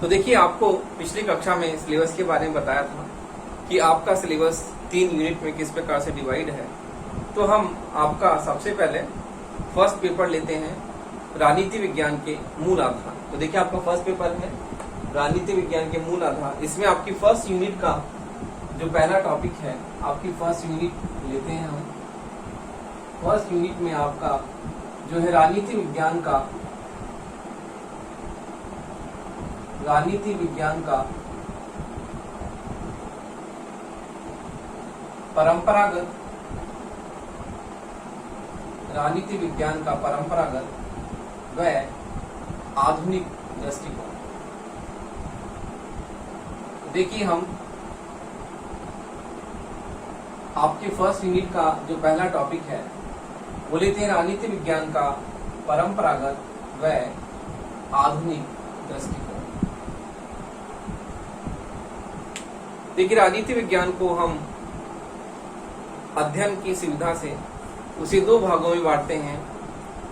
तो देखिए, आपको पिछली कक्षा में सिलेबस के बारे में बताया था कि आपका सिलेबस 3 यूनिट में किस प्रकार से डिवाइड है। तो हम आपका सबसे पहले फर्स्ट पेपर लेते हैं, राजनीति विज्ञान के मूल आधार। तो देखिए, आपका फर्स्ट पेपर है राजनीति विज्ञान के मूल आधार। इसमें आपकी फर्स्ट यूनिट का जो पहला टॉपिक है, आपकी फर्स्ट यूनिट लेते हैं हम। फर्स्ट यूनिट में आपका जो है राजनीति विज्ञान का परंपरागत व आधुनिक दृष्टिकोण। देखिए, हम आपके फर्स्ट यूनिट का जो पहला टॉपिक है वो लेते हैं राजनीति विज्ञान का परंपरागत व आधुनिक दृष्टिकोण। देखिए, राजनीति विज्ञान को हम अध्ययन की सुविधा से उसे 2 भागों में बांटते हैं,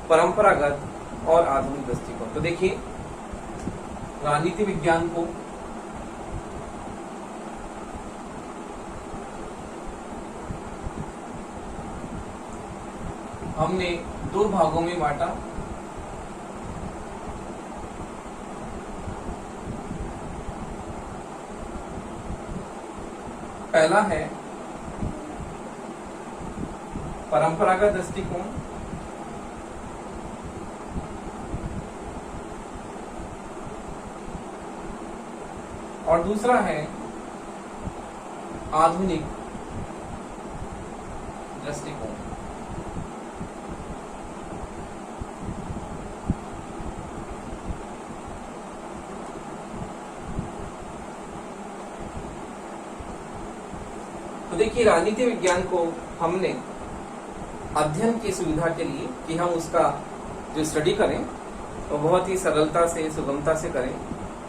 परंपरागत और आधुनिक दृष्टिकोण। तो देखिए, राजनीति विज्ञान को हमने 2 भागों में बांटा। पहला है परंपरागत दृष्टिकोण और दूसरा है आधुनिक दृष्टिकोण। तो देखिए, राजनीति विज्ञान को हमने अध्ययन की सुविधा के लिए कि हम उसका जो स्टडी करें तो बहुत ही सरलता से, सुगमता से करें,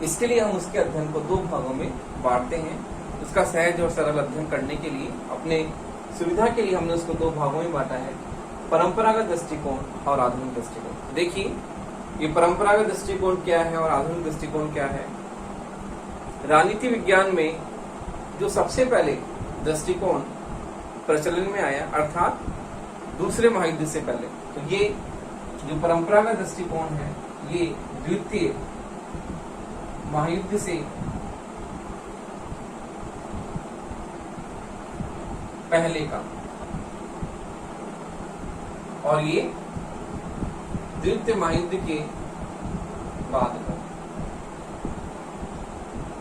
इसके लिए हम उसके अध्ययन को 2 भागों में बांटते हैं। उसका सहज और सरल अध्ययन करने के लिए, अपने सुविधा के लिए हमने उसको 2 भागों में बांटा है, परंपरागत दृष्टिकोण और आधुनिक दृष्टिकोण। देखिए, ये परंपरागत दृष्टिकोण क्या है और आधुनिक दृष्टिकोण क्या है। राजनीति विज्ञान में जो सबसे पहले दृष्टिकोण प्रचलन में आया, अर्थात दूसरे महायुद्ध से पहले, तो ये जो परंपरागत दृष्टिकोण है ये द्वितीय महायुद्ध से पहले का, और ये द्वितीय महायुद्ध के बाद का,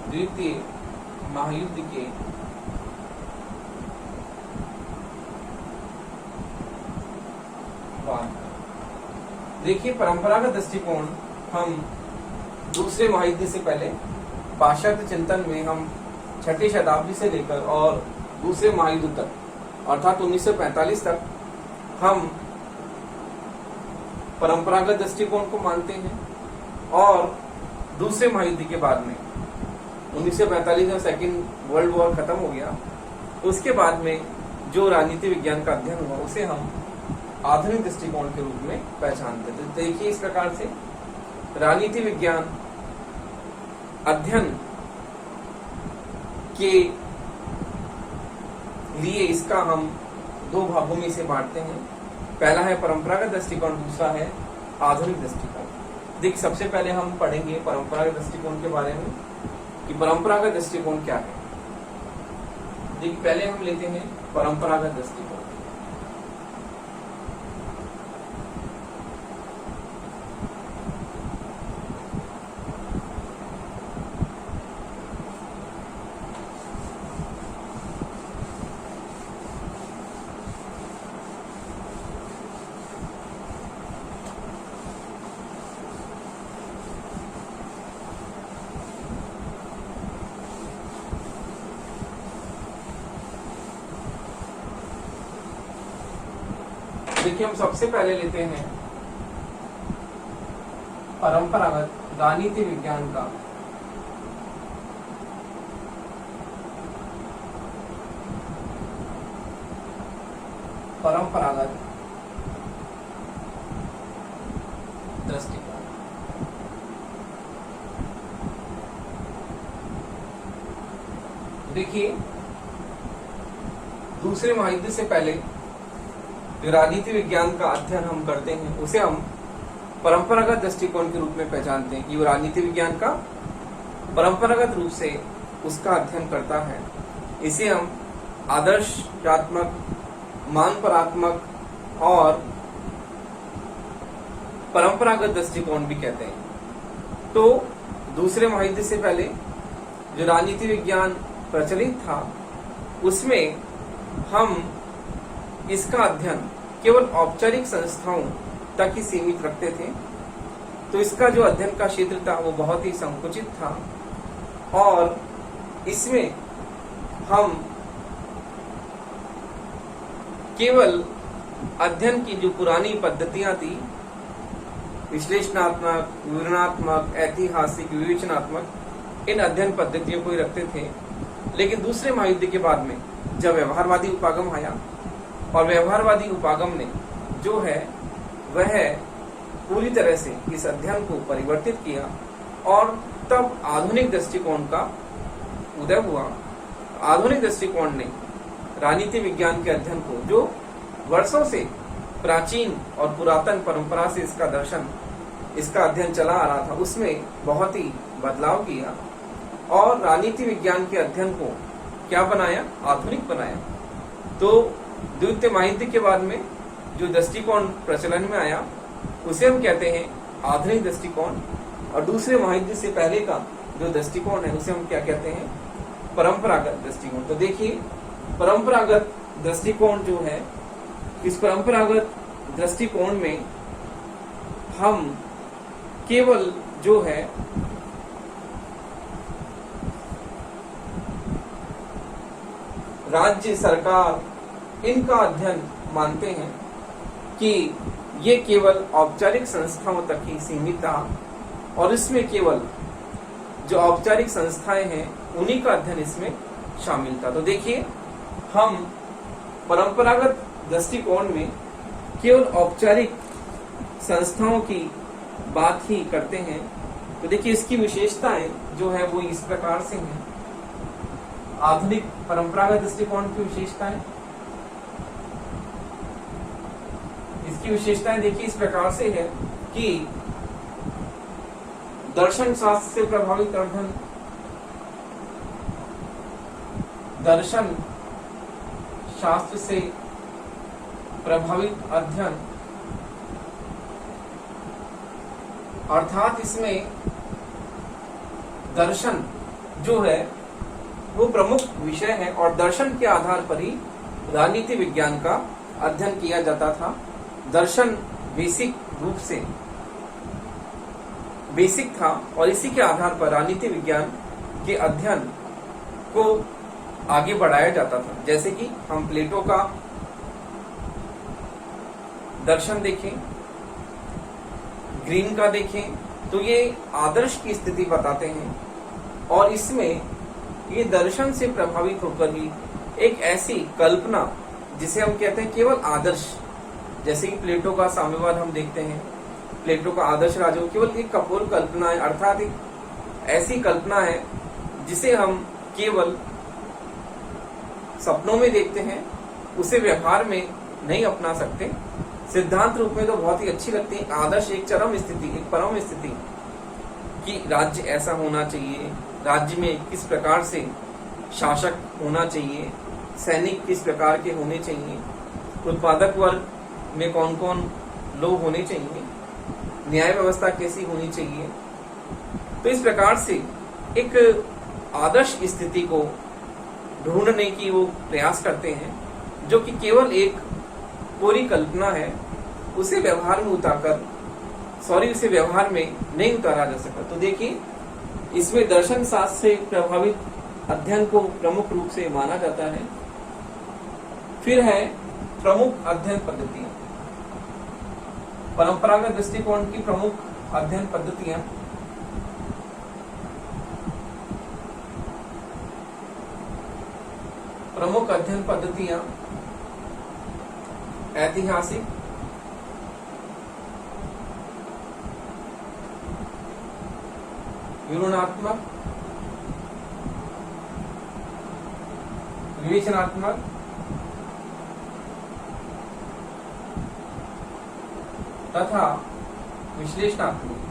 द्वितीय महायुद्ध के बाद। देखिए, परंपरागत दृष्टिकोण हम दूसरे महायुद्ध से पहले पाश्चात्य चिंतन में हम 6ठी शताब्दी से लेकर और दूसरे महायुद्ध तक, अर्थात 1945 तक हम परंपरागत दृष्टिकोण को मानते हैं। और दूसरे महायुद्ध के बाद में 1945 में सेकेंड वर्ल्ड वॉर खत्म हो गया, तो उसके बाद में जो राजनीति विज्ञान का अध्ययन हुआ उसे हम आधुनिक दृष्टिकोण के रूप में पहचानते थे। देखिए, इस प्रकार से राजनीति विज्ञान अध्ययन के लिए इसका हम 2 भागों में इसे बांटते हैं। पहला है परंपरागत दृष्टिकोण, दूसरा है आधुनिक दृष्टिकोण। देखिए, सबसे पहले हम पढ़ेंगे परंपरागत दृष्टिकोण के बारे में कि परंपरागत दृष्टिकोण क्या है। देखिए, पहले हम लेते हैं परंपरागत दृष्टिकोण। देखिए, हम सबसे पहले लेते हैं परंपरागत राजनीति विज्ञान का परंपरागत दृष्टिकोण। देखिए, दूसरे महायुद्ध से पहले जो राजनीति विज्ञान का अध्ययन हम करते हैं उसे हम परंपरागत दृष्टिकोण के रूप में पहचानते हैं कि वो राजनीति विज्ञान का परंपरागत रूप से उसका अध्ययन करता है। इसे हम आदर्शात्मक, मानपरात्मक और परंपरागत दृष्टिकोण भी कहते हैं। तो दूसरे महायुद्ध से पहले जो राजनीति विज्ञान प्रचलित था उसमें हम इसका अध्ययन केवल औपचारिक संस्थाओं तक ही सीमित रखते थे। तो इसका जो अध्ययन का क्षेत्र था वो बहुत ही संकुचित था और इसमें हम केवल अध्ययन की जो पुरानी पद्धतियां थी, विश्लेषणात्मक, विवरणात्मक, ऐतिहासिक, विवेचनात्मक, इन अध्ययन पद्धतियों को ही रखते थे। लेकिन दूसरे महायुद्ध के बाद में जब व्यवहारवादी उपागम आया और व्यवहारवादी उपागम ने जो है वह पूरी तरह से इस अध्ययन को परिवर्तित किया और तब आधुनिक दृष्टिकोण का उदय हुआ। आधुनिक दृष्टिकोण ने राजनीति विज्ञान के अध्ययन को, जो वर्षों से प्राचीन और पुरातन परंपरा से इसका दर्शन, इसका अध्ययन चला आ रहा था, उसमें बहुत ही बदलाव किया और राजनीति विज्ञान के अध्ययन को क्या बनाया? आधुनिक बनाया। तो द्वितीय महायुद्ध के बाद में जो दृष्टिकोण प्रचलन में आया उसे हम कहते हैं आधुनिक दृष्टिकोण, और दूसरे महायुद्ध से पहले का जो दृष्टिकोण है उसे हम क्या कहते हैं? परंपरागत दृष्टिकोण। तो देखिए, परंपरागत दृष्टिकोण जो है, इस परंपरागत दृष्टिकोण में हम केवल जो है राज्य सरकार, इनका अध्ययन मानते हैं कि ये केवल औपचारिक संस्थाओं तक ही सीमित था और इसमें केवल जो औपचारिक संस्थाएं हैं उन्हीं का अध्ययन इसमें शामिल था। तो देखिए, हम परंपरागत दृष्टिकोण में केवल औपचारिक संस्थाओं की बात ही करते हैं। तो देखिए, इसकी विशेषताएं जो है वो इस प्रकार से हैं। आधुनिक परंपरागत दृष्टिकोण की विशेषताएं, इसकी विशेषताएं देखिए इस प्रकार से है कि दर्शन शास्त्र से प्रभावित अध्ययन, दर्शन शास्त्र से प्रभावित अध्ययन, अर्थात इसमें दर्शन जो है वो प्रमुख विषय है और दर्शन के आधार पर ही राजनीति विज्ञान का अध्ययन किया जाता था। दर्शन बेसिक रूप से बेसिक था और इसी के आधार पर राजनीति विज्ञान के अध्ययन को आगे बढ़ाया जाता था। जैसे कि हम प्लेटो का दर्शन देखें, ग्रीन का देखें, तो ये आदर्श की स्थिति बताते हैं और इसमें ये दर्शन से प्रभावित होकर ही एक ऐसी कल्पना जिसे हम कहते हैं केवल आदर्श, जैसे कि प्लेटो का साम्यवाद हम देखते हैं, प्लेटो का आदर्श राजयोग केवल एक कपोल कल्पना है, अर्थात एक ऐसी कल्पना है जिसे हम केवल सपनों में देखते हैं, उसे व्यवहार में नहीं अपना सकते। सिद्धांत रूप में तो बहुत ही अच्छी लगती है। आदर्श एक चरम स्थिति, एक परम स्थिति कि राज्य ऐसा होना चाहिए, राज्य में किस प्रकार से शासक होना चाहिए, सैनिक किस प्रकार के होने चाहिए, उत्पादक वर्ग में कौन कौन लोग होने चाहिए, न्याय व्यवस्था कैसी होनी चाहिए। तो इस प्रकार से एक आदर्श स्थिति को ढूंढने की वो प्रयास करते हैं, जो कि केवल एक पूरी कल्पना है, उसे व्यवहार में उसे व्यवहार में नहीं उतारा जा सका। तो देखिए, इसमें दर्शन शास्त्र से प्रभावित अध्ययन को प्रमुख रूप से माना जाता है। फिर है प्रमुख अध्ययन पद्धतियां, परंपरागत दृष्टिकोण की प्रमुख अध्ययन पद्धतियां। प्रमुख अध्ययन पद्धतियां ऐतिहासिक, विवरणात्मक, विवेचनात्मक, तथा विश्लेषणात्मक।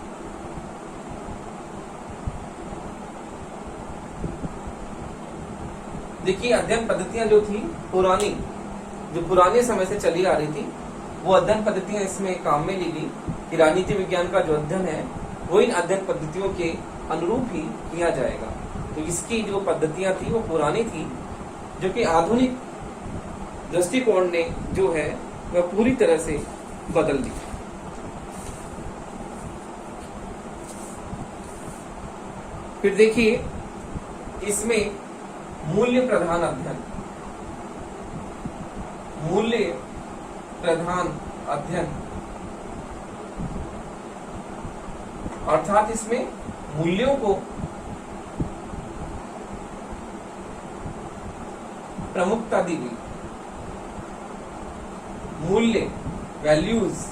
देखिए, अध्ययन पद्धतियां जो थी पुरानी, जो पुराने समय से चली आ रही थी, वो अध्ययन पद्धतियां इसमें काम में ली गई कि राजनीति विज्ञान का जो अध्ययन है वो इन अध्ययन पद्धतियों के अनुरूप ही किया जाएगा। तो इसकी जो पद्धतियां थी वो पुरानी थी, जो कि आधुनिक दृष्टिकोण ने जो है वह पूरी तरह से बदल दी। फिर देखिए, इसमें मूल्य प्रधान अध्ययन, मूल्य प्रधान अध्ययन अर्थात इसमें मूल्यों को प्रमुखता दी गई। मूल्य, वैल्यूज,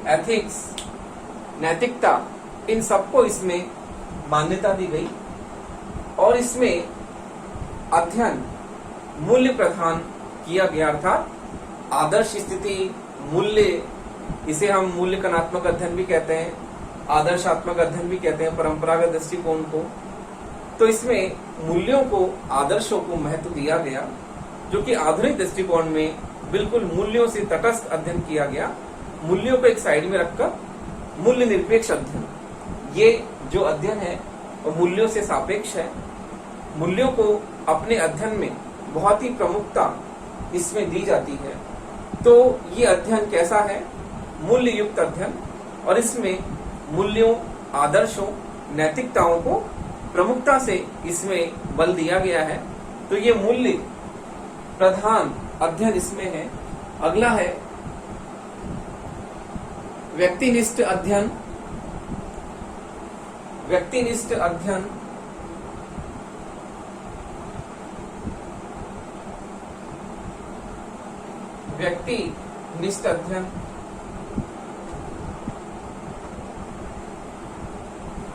एथिक्स, नैतिकता, इन सबको इसमें मान्यता दी गई और इसमें अध्ययन मूल्य प्रधान किया गया, अर्थात आदर्श स्थिति, मूल्य, इसे हम मूल्य कणात्मक अध्ययन भी कहते हैं, आदर्शात्मक अध्ययन भी कहते हैं, परंपरागत दृष्टिकोण को। तो इसमें मूल्यों को, आदर्शों को महत्व दिया गया, जो कि आधुनिक दृष्टिकोण में बिल्कुल मूल्यों से तटस्थ अध्ययन किया गया। मूल्यों को एक साइड में रखकर मूल्य निरपेक्ष अध्ययन, ये जो अध्ययन है वो मूल्यों से सापेक्ष है। मूल्यों को अपने अध्ययन में बहुत ही प्रमुखता इसमें दी जाती है। तो ये अध्ययन कैसा है? मूल्य युक्त अध्ययन, और इसमें मूल्यों, आदर्शों, नैतिकताओं को प्रमुखता से इसमें बल दिया गया है। तो ये मूल्य प्रधान अध्ययन इसमें है। अगला है व्यक्तिनिष्ठ अध्ययन। व्यक्तिनिष्ठ अध्ययन व्यक्तिनिष्ठ अध्ययन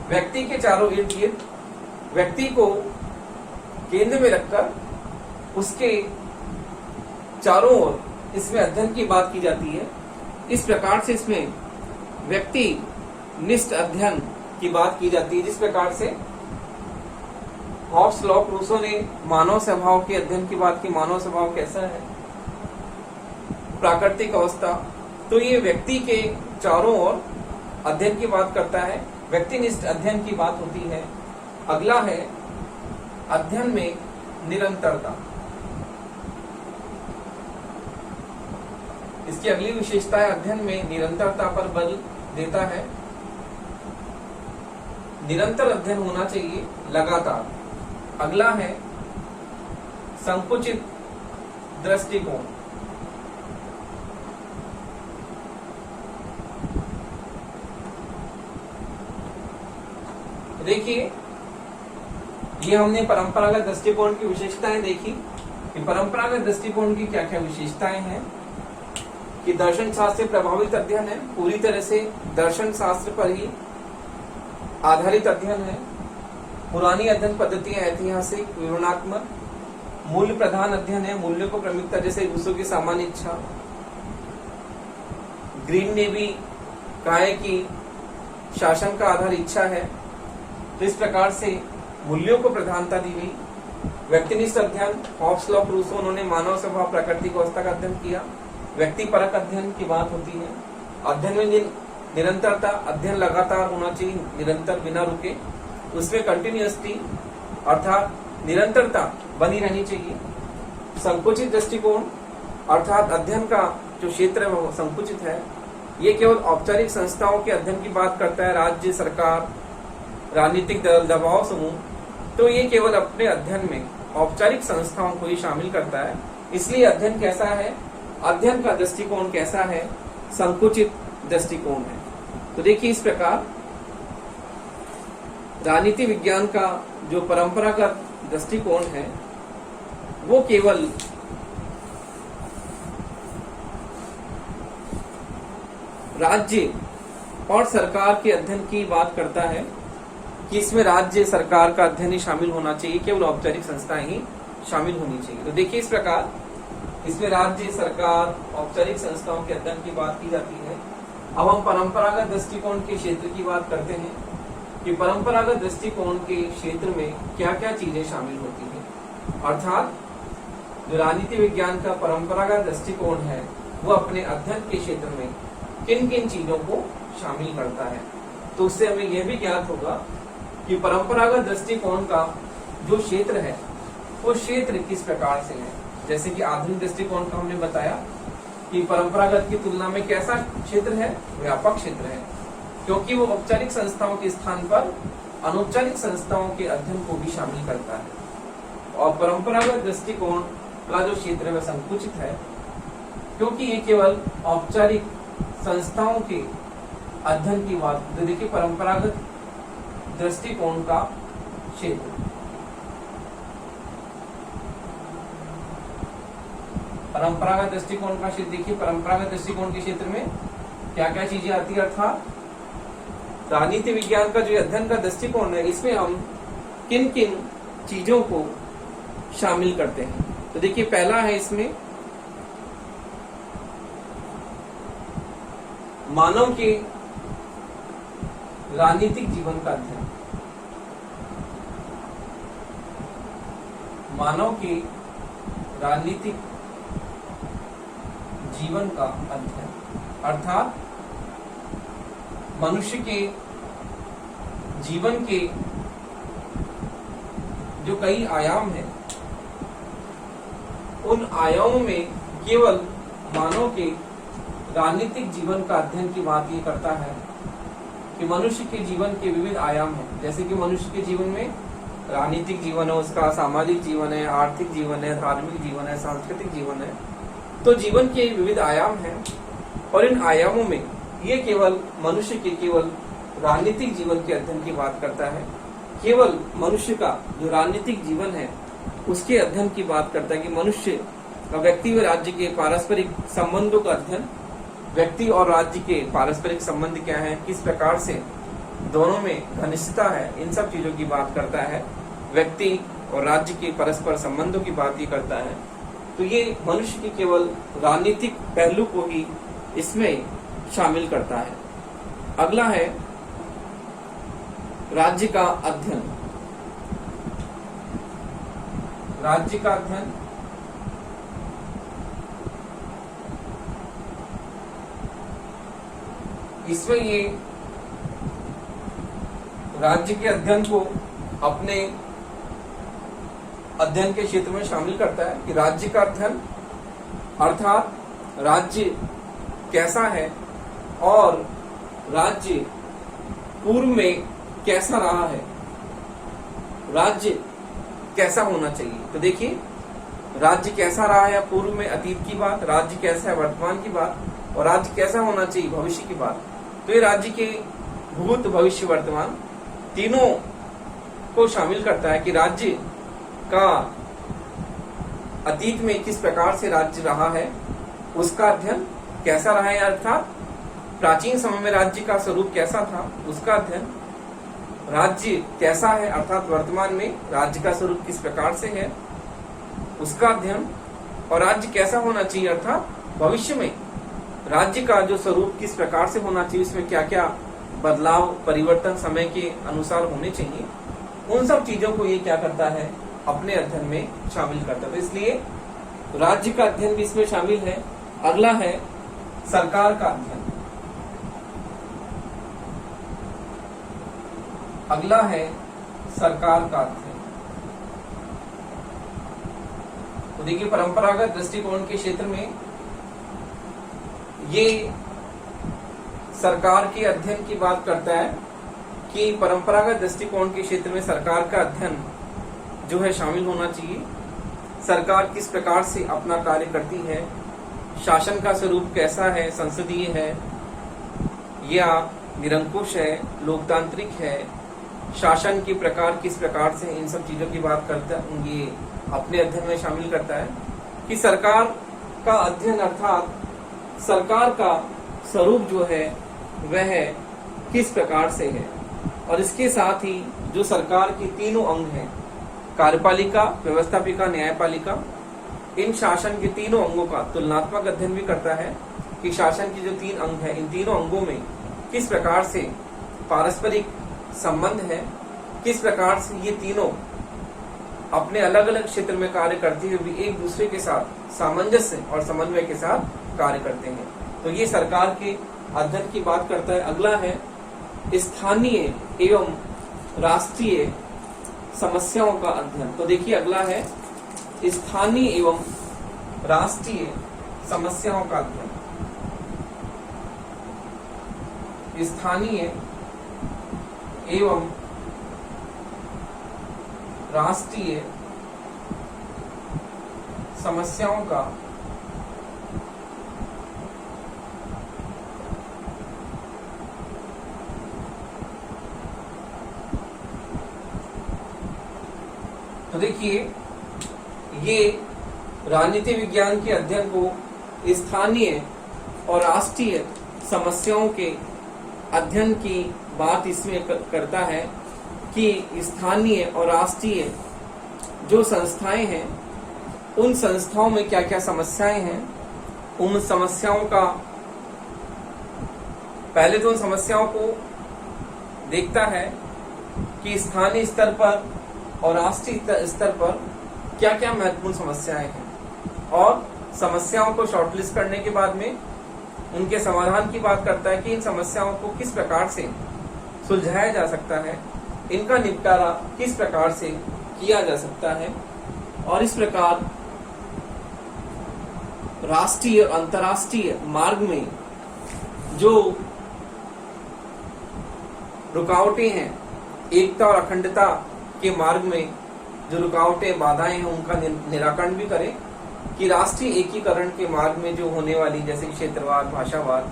व्यक्ति के चारों इर्द गिर्द, व्यक्ति को केंद्र में रखकर उसके चारों ओर इसमें अध्ययन की बात की जाती है। इस प्रकार से इसमें व्यक्तिनिष्ठ अध्ययन की बात की जाती है। जिस प्रकार से हॉब्स, लॉक, रूसो ने मानव स्वभाव के अध्ययन की बात की, मानव स्वभाव कैसा है, प्राकृतिक अवस्था, तो ये व्यक्ति के चारों ओर अध्ययन की बात करता है, व्यक्तिनिष्ठ अध्ययन की बात होती है। अगला है अध्ययन में निरंतरता। इसकी अगली विशेषता है अध्ययन में निरंतरता पर बल देता है। निरंतर अध्ययन होना चाहिए, लगातार। अगला है संकुचित दृष्टिकोण। देखिए, ये हमने परंपरागत दृष्टिकोण की विशेषताएं देखी कि परंपरागत दृष्टिकोण की क्या क्या विशेषताएं हैं। कि दर्शन शास्त्र से प्रभावित अध्ययन है, पूरी तरह से दर्शन शास्त्र पर ही आधारित अध्ययन है। पुरानी अध्ययन पद्धतियां ऐतिहासिक, विवरणात्मक। मूल्य प्रधान अध्ययन है, मूल्यों को प्रमुखता, जैसे रूसो की सामान्य इच्छा। ग्रीन ने भी कहा है कि शासन का आधार इच्छा है। तो इस प्रकार से मूल्यों को प्रधानता दी गई। व्यक्तिनिष्ठ अध्ययन, हॉब्स, लॉक, रूसो, उन्होंने मानव स्वभाव, प्राकृतिक अवस्था का अध्ययन किया। व्यक्तिपरक अध्ययन की बात होती है। अध्ययन में निरंतरता, अध्ययन लगातार होना चाहिए, निरंतर, बिना रुके। उसमें कंटिन्यूअसली अर्थात निरंतरता बनी रहनी चाहिए। संकुचित दृष्टिकोण अर्थात अध्ययन का जो क्षेत्र है वो संकुचित है। ये केवल औपचारिक संस्थाओं के अध्ययन की बात करता है, राज्य सरकार, राजनीतिक दल, दबाव समूह। तो ये केवल अपने अध्ययन में औपचारिक संस्थाओं को ही शामिल करता है। इसलिए अध्ययन कैसा है, अध्ययन का दृष्टिकोण कैसा है, संकुचित दृष्टिकोण है। तो देखिए, इस प्रकार राजनीति विज्ञान का जो परंपरागत दृष्टिकोण है वो केवल राज्य और सरकार के अध्ययन की बात करता है कि इसमें राज्य सरकार का अध्ययन ही शामिल होना चाहिए, केवल औपचारिक संस्थाएं ही शामिल होनी चाहिए। तो देखिए इस प्रकार इसमें राज्य, सरकार, औपचारिक संस्थाओं के अध्ययन की बात की जाती है। अब हम परंपरागत दृष्टिकोण के क्षेत्र की बात करते हैं कि परंपरागत दृष्टिकोण के क्षेत्र में क्या क्या चीजें शामिल होती हैं। अर्थात जो राजनीति विज्ञान का परंपरागत दृष्टिकोण है वो अपने अध्ययन के क्षेत्र में किन किन चीजों को शामिल करता है। तो उससे हमें यह भी ज्ञात होगा कि परंपरागत दृष्टिकोण का जो क्षेत्र है वो क्षेत्र किस प्रकार से है। जैसे कि आधुनिक दृष्टिकोण का हमने बताया कि परंपरागत की तुलना में कैसा क्षेत्र है, व्यापक क्षेत्र है, क्योंकि वो औपचारिक संस्थाओं के स्थान पर अनौपचारिक संस्थाओं के अध्ययन को भी शामिल करता है। और परंपरागत दृष्टिकोण का जो क्षेत्र है वह संकुचित है, क्योंकि ये केवल औपचारिक संस्थाओं के अध्ययन की बात। तो देखिए परंपरागत दृष्टिकोण का क्षेत्र, परंपरागत दृष्टिकोण का क्षेत्र देखिए, परंपरागत दृष्टिकोण के क्षेत्र में क्या क्या चीजें आती है। अर्थात राजनीति विज्ञान का जो अध्ययन का दृष्टिकोण है इसमें हम किन किन चीजों को शामिल करते हैं। तो देखिए पहला है इसमें मानव के राजनीतिक जीवन का अध्ययन, मानव के राजनीतिक जीवन का अध्ययन। अर्थात मनुष्य के जीवन के जो कई आयाम हैं उन आयामों में केवल मानव के राजनीतिक जीवन का अध्ययन की बात ये करता है कि मनुष्य के जीवन के विविध आयाम हैं। जैसे कि मनुष्य के जीवन में राजनीतिक जीवन है, उसका सामाजिक जीवन है, आर्थिक जीवन है, धार्मिक जीवन है, सांस्कृतिक जीवन है। तो जीवन के विविध आयाम हैं और इन आयामों में ये केवल मनुष्य के केवल राजनीतिक जीवन के अध्ययन की बात करता है। केवल मनुष्य का जो राजनीतिक जीवन है उसके अध्ययन की बात करता है कि मनुष्य का व्यक्ति व राज्य के पारस्परिक संबंधों का अध्ययन, व्यक्ति और राज्य के पारस्परिक संबंध क्या है, किस प्रकार से दोनों में घनिष्ठता है, इन सब चीजों की बात करता है। व्यक्ति और राज्य के परस्पर संबंधों की बात ही करता है। तो ये मनुष्य के केवल राजनीतिक पहलू को ही इसमें शामिल करता है। अगला है राज्य का अध्ययन, राज्य का अध्ययन इसमें ये राज्य के अध्ययन को अपने अध्ययन के क्षेत्र में शामिल करता है कि राज्य का अध्ययन अर्थात राज्य कैसा है और राज्य पूर्व में कैसा रहा है, राज्य कैसा होना चाहिए। तो देखिए राज्य कैसा रहा है पूर्व में अतीत की बात, राज्य कैसा है वर्तमान की बात, और राज्य कैसा होना चाहिए भविष्य की बात। तो ये राज्य के भूत, भविष्य, वर्तमान तीनों को शामिल करता है कि राज्य का अतीत में किस प्रकार से राज्य रहा है, उसका अध्ययन कैसा रहा है, अर्थात प्राचीन समय में राज्य का स्वरूप कैसा था उसका अध्ययन, राज्य कैसा है अर्थात वर्तमान में राज्य का स्वरूप किस प्रकार से है उसका अध्ययन, और राज्य कैसा होना चाहिए अर्थात भविष्य में राज्य का जो स्वरूप किस प्रकार से होना चाहिए, उसमें क्या क्या बदलाव, परिवर्तन समय के अनुसार होने चाहिए, उन सब चीजों को ये क्या करता है अपने अध्ययन में शामिल करता है। तो इसलिए राज्य का अध्ययन भी इसमें शामिल है। अगला है सरकार का अध्ययन, अगला है सरकार का अध्ययन। तो देखिए परंपरागत दृष्टिकोण के क्षेत्र में ये सरकार के अध्ययन की बात करता है कि परंपरागत दृष्टिकोण के क्षेत्र में सरकार का अध्ययन जो है शामिल होना चाहिए। सरकार किस प्रकार से अपना कार्य करती है, शासन का स्वरूप कैसा है, संसदीय है या निरंकुश है, लोकतांत्रिक है, शासन के प्रकार किस प्रकार से, इन सब चीजों की बात करता है, ये अपने अध्ययन में शामिल करता है कि सरकार का अध्ययन अर्थात सरकार का स्वरूप जो है वह किस प्रकार से है, और इसके साथ ही जो सरकार के तीनों अंग हैं कार्यपालिका, व्यवस्थापिका, न्यायपालिका, इन शासन के तीनों अंगों का तुलनात्मक अध्ययन भी करता है कि शासन के जो 3 अंग है, इन तीनों अंगों में किस प्रकार से पारस्परिक संबंध है, किस प्रकार से ये तीनों अपने अलग अलग क्षेत्र में कार्य करते हुए भी एक दूसरे के साथ सामंजस्य और समन्वय के साथ कार्य करते हैं। तो ये सरकार के अध्ययन की बात करता है। अगला है स्थानीय एवं राष्ट्रीय समस्याओं का अध्ययन। तो देखिए अगला है स्थानीय एवं राष्ट्रीय समस्याओं का अध्ययन। स्थानीय एवं राष्ट्रीय समस्याओं का तो देखिए ये राजनीति विज्ञान के अध्ययन को स्थानीय और राष्ट्रीय समस्याओं के अध्ययन की बात इसमें करता है कि स्थानीय और राष्ट्रीय जो संस्थाएं हैं, उन संस्थाओं में क्या क्या समस्याएं हैं, उन समस्याओं का पहले तो उन समस्याओं को देखता है कि स्थानीय स्तर पर और राष्ट्रीय स्तर पर क्या क्या महत्वपूर्ण समस्याएं हैं, और समस्याओं को शॉर्टलिस्ट करने के बाद में उनके समाधान की बात करता है कि इन समस्याओं को किस प्रकार से सुलझाया जा सकता है, इनका निपटारा किस प्रकार से किया जा सकता है, और इस प्रकार राष्ट्रीय और अंतर्राष्ट्रीय मार्ग में जो रुकावटें हैं, एकता और अखंडता के मार्ग में जो रुकावटें, बाधाएं हैं, उनका निराकरण भी करें कि राष्ट्रीय एकीकरण के मार्ग में जो होने वाली जैसे क्षेत्रवाद, भाषावाद,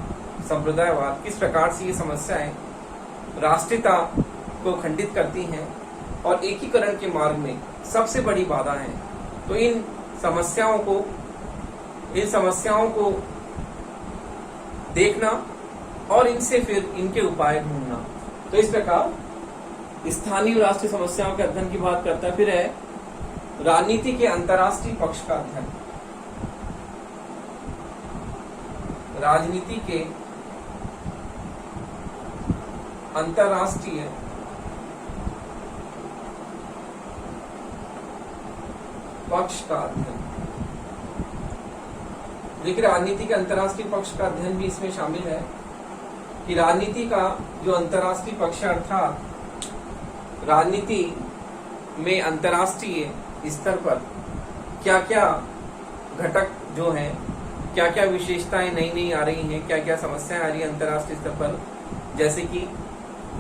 संप्रदायवाद, किस प्रकार से ये समस्याएं राष्ट्रीयता को खंडित करती हैं और एकीकरण के मार्ग में सबसे बड़ी बाधा है। तो इन समस्याओं को देखना और इनसे फिर इनके उपाय ढूंढना। तो इस प्रकार स्थानीय और राष्ट्रीय समस्याओं के अध्ययन की बात करता है। फिर है राजनीति के अंतर्राष्ट्रीय पक्ष का अध्ययन। राजनीति के अंतर्राष्ट्रीय पक्ष का अध्ययन। देखिए राजनीति के अंतर्राष्ट्रीय पक्ष का अध्ययन भी इसमें शामिल है कि राजनीति का जो अंतर्राष्ट्रीय पक्ष है, अर्थात राजनीति में अंतर्राष्ट्रीय स्तर पर क्या क्या घटक जो हैं, क्या क्या विशेषताएं नई नई आ रही हैं, क्या क्या समस्याएं आ रही हैं अंतर्राष्ट्रीय स्तर पर, जैसे कि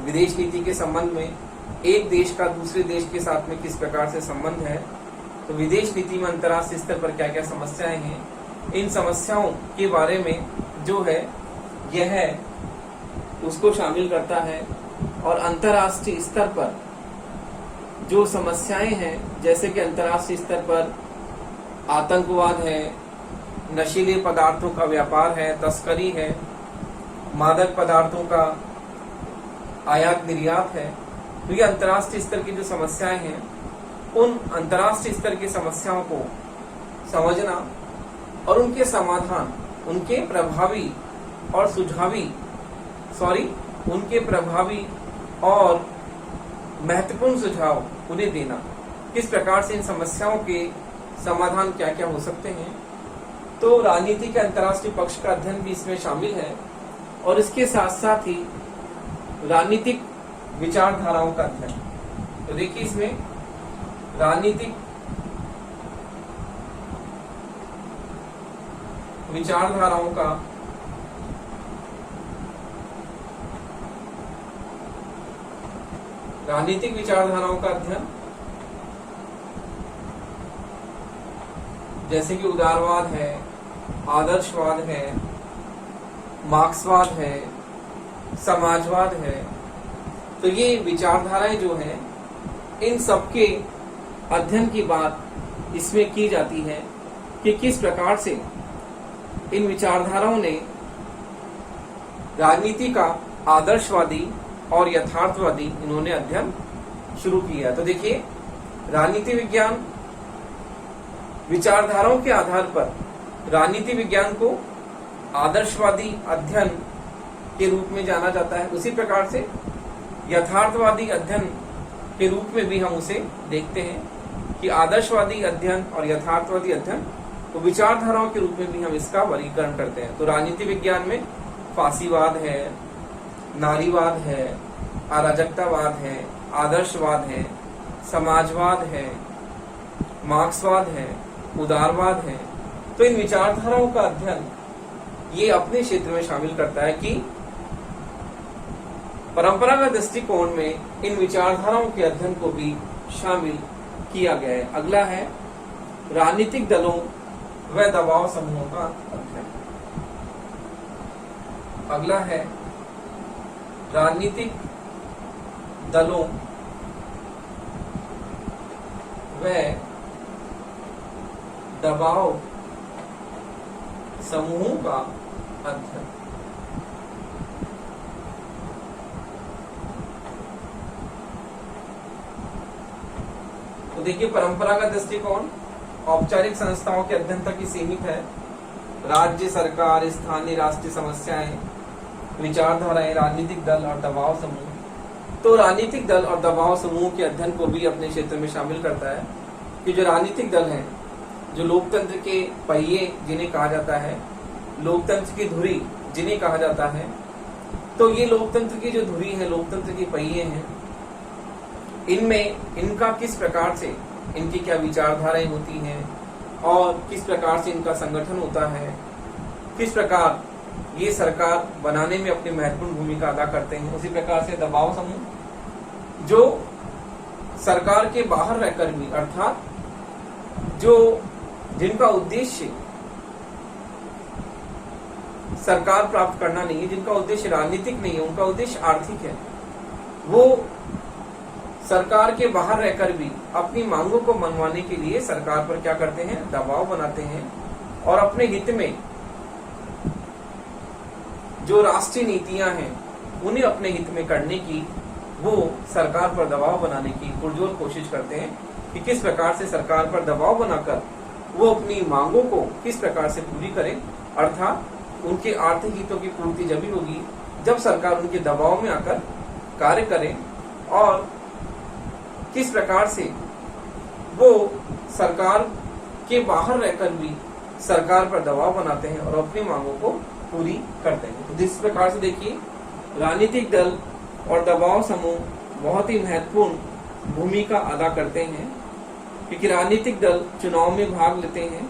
विदेश नीति के संबंध में एक देश का दूसरे देश के साथ में किस प्रकार से संबंध है, तो विदेश नीति में अंतर्राष्ट्रीय स्तर पर क्या क्या समस्याएं हैं, इन समस्याओं के बारे में जो है यह उसको शामिल करता है। और अंतर्राष्ट्रीय स्तर पर जो समस्याएं हैं, जैसे कि अंतर्राष्ट्रीय स्तर पर आतंकवाद है, नशीले पदार्थों का व्यापार है, तस्करी है, मादक पदार्थों का आयात निर्यात है, तो ये अंतर्राष्ट्रीय स्तर की जो समस्याएं हैं, उन अंतर्राष्ट्रीय स्तर की समस्याओं को समझना और उनके समाधान, उनके प्रभावी और महत्वपूर्ण सुझाव उन्हें देना, किस प्रकार से इन समस्याओं के समाधान क्या क्या हो सकते हैं। तो राजनीति के अंतर्राष्ट्रीय पक्ष का अध्ययन भी इसमें शामिल है। और इसके साथ साथ ही राजनीतिक विचारधाराओं का अध्ययन। तो देखिए इसमें राजनीतिक विचारधाराओं का अध्ययन, जैसे कि उदारवाद है, आदर्शवाद है, मार्क्सवाद है, समाजवाद है। तो ये विचारधाराएं जो हैं, इन सबके अध्ययन की बात इसमें की जाती है कि किस प्रकार से इन विचारधाराओं ने राजनीति का आदर्शवादी और यथार्थवादी इन्होंने अध्ययन शुरू किया। तो देखिए राजनीति विज्ञान विचारधाराओं के आधार पर राजनीति विज्ञान को आदर्शवादी अध्ययन के रूप में जाना जाता है। उसी प्रकार से यथार्थवादी अध्ययन के रूप में भी हम उसे देखते हैं कि आदर्शवादी अध्ययन और यथार्थवादी अध्ययन तो विचारधाराओं के रूप में भी हम इसका वर्गीकरण करते हैं। तो राजनीति विज्ञान में फासीवाद है, नारीवाद है, अराजकतावाद है, आदर्शवाद है, समाजवाद है, मार्क्सवाद है, उदारवाद है। तो इन विचारधाराओं का अध्ययन ये अपने क्षेत्र में शामिल करता है कि परंपरागत दृष्टिकोण में इन विचारधाराओं के अध्ययन को भी शामिल किया गया है। अगला है राजनीतिक दलों व दबाव समूहों का अध्ययन। अगला है राजनीतिक दलों व दबाव समूहों का अध्ययन। तो देखिए, परंपरागत दृष्टिकोण औपचारिक संस्थाओं के अध्ययन तक ही सीमित है। राज्य सरकार, स्थानीय राष्ट्रीय समस्याएं, विचारधाराएं, राजनीतिक दल और दबाव समूह। तो राजनीतिक दल और दबाव समूह के अध्ययन को भी अपने क्षेत्र में शामिल करता है कि जो राजनीतिक दल हैं, जो लोकतंत्र के पहिए जिन्हें कहा जाता है, लोकतंत्र की धुरी जिन्हें कहा जाता है, तो ये लोकतंत्र की जो धुरी है, लोकतंत्र के पहिए हैं, इनमें इनका किस प्रकार से, इनकी क्या विचारधाराएं होती हैं और किस प्रकार से इनका संगठन होता है, किस प्रकार ये सरकार बनाने में अपनी महत्वपूर्ण भूमिका अदा करते हैं। उसी प्रकार से दबाव समूह जो सरकार के बाहर रहकर भी, अर्थात जो जिनका उद्देश्य सरकार प्राप्त करना नहीं है, जिनका उद्देश्य राजनीतिक नहीं है, उनका उद्देश्य आर्थिक है, वो सरकार के बाहर रहकर भी अपनी मांगों को मनवाने के लिए सरकार पर क्या करते हैं, दबाव बनाते हैं और अपने हित में जो राष्ट्रीय नीतियां हैं उन्हें अपने हित में करने की वो सरकार पर दबाव बनाने की पुरजोर कोशिश करते हैं कि किस प्रकार से सरकार पर दबाव बनाकर वो अपनी मांगों को किस प्रकार से पूरी करें। अर्थात उनके आर्थिक हितों की पूर्ति जब ही होगी जब सरकार उनके दबाव में आकर कार्य करे, और किस प्रकार से वो सरकार के बाहर रहकर भी सरकार पर दबाव बनाते हैं और अपनी मांगों को पूरी करते हैं। तो जिस प्रकार से देखिए, राजनीतिक दल और दबाव समूह बहुत ही महत्वपूर्ण भूमिका अदा करते हैं, क्योंकि राजनीतिक दल चुनाव में भाग लेते हैं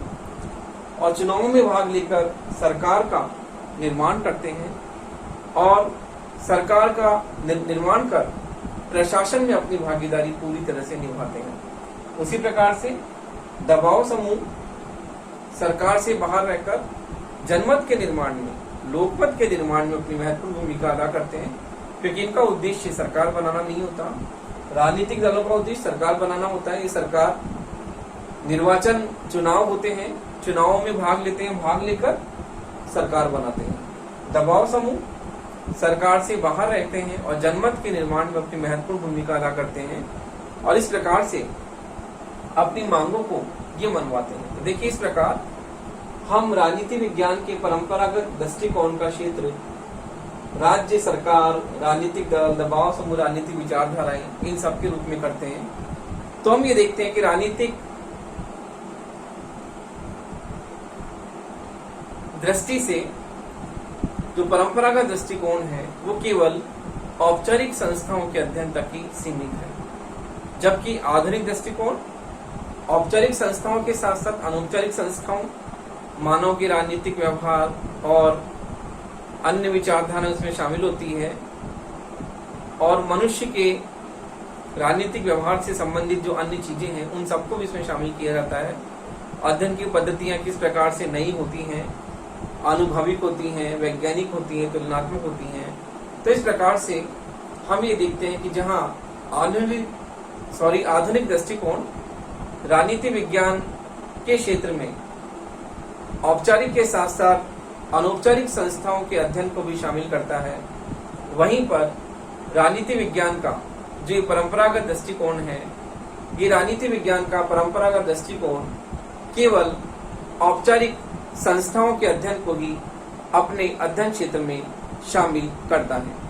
और चुनाव में भाग लेकर सरकार का निर्माण करते हैं और सरकार का निर्माण कर प्रशासन में अपनी भागीदारी पूरी तरह से निभाते हैं। उसी प्रकार से दबाव समूह सरकार से बाहर रहकर जनमत के निर्माण में, लोकमत के निर्माण में अपनी महत्वपूर्ण भूमिका अदा करते हैं, क्योंकि इनका उद्देश्य सरकार बनाना नहीं होता। राजनीतिक दलों का उद्देश्य सरकार बनाना होता है। ये सरकार निर्वाचन चुनाव होते हैं, चुनावों में भाग लेते हैं, भाग लेकर सरकार बनाते हैं। दबाव समूह सरकार से बाहर रहते हैं और जनमत के निर्माण में अपनी महत्वपूर्ण भूमिका अदा करते हैं और इस प्रकार से अपनी मांगों को ये मनवाते हैं। तो देखिए, इस प्रकार हम राजनीति विज्ञान के परंपरागत दृष्टिकोण का क्षेत्र राज्य सरकार, राजनीतिक दल, दबाव समूह, राजनीतिक विचारधाराएं, इन सब के रूप में करते हैं। तो हम ये देखते हैं कि राजनीतिक दृष्टि से जो परंपरागत दृष्टिकोण है वो केवल औपचारिक संस्थाओं के अध्ययन तक ही सीमित है, जबकि आधुनिक दृष्टिकोण औपचारिक संस्थाओं के साथ साथ अनौपचारिक संस्थाओं, मानव के राजनीतिक व्यवहार और अन्य विचारधारा उसमें शामिल होती है और मनुष्य के राजनीतिक व्यवहार से संबंधित जो अन्य चीजें हैं उन सबको भी इसमें शामिल किया जाता है। अध्ययन की पद्धतियां किस प्रकार से नई होती हैं, अनुभविक होती हैं, वैज्ञानिक होती हैं, तुलनात्मक होती हैं। तो इस प्रकार से हम ये देखते हैं कि जहां आधुनिक दृष्टिकोण राजनीति विज्ञान के क्षेत्र में औपचारिक के साथ साथ अनौपचारिक संस्थाओं के अध्ययन को भी शामिल करता है, वहीं पर राजनीति विज्ञान का जो परंपरागत दृष्टिकोण है ये राजनीति विज्ञान का परंपरागत दृष्टिकोण केवल औपचारिक संस्थाओं के अध्ययन को ही अपने अध्ययन क्षेत्र में शामिल करता है।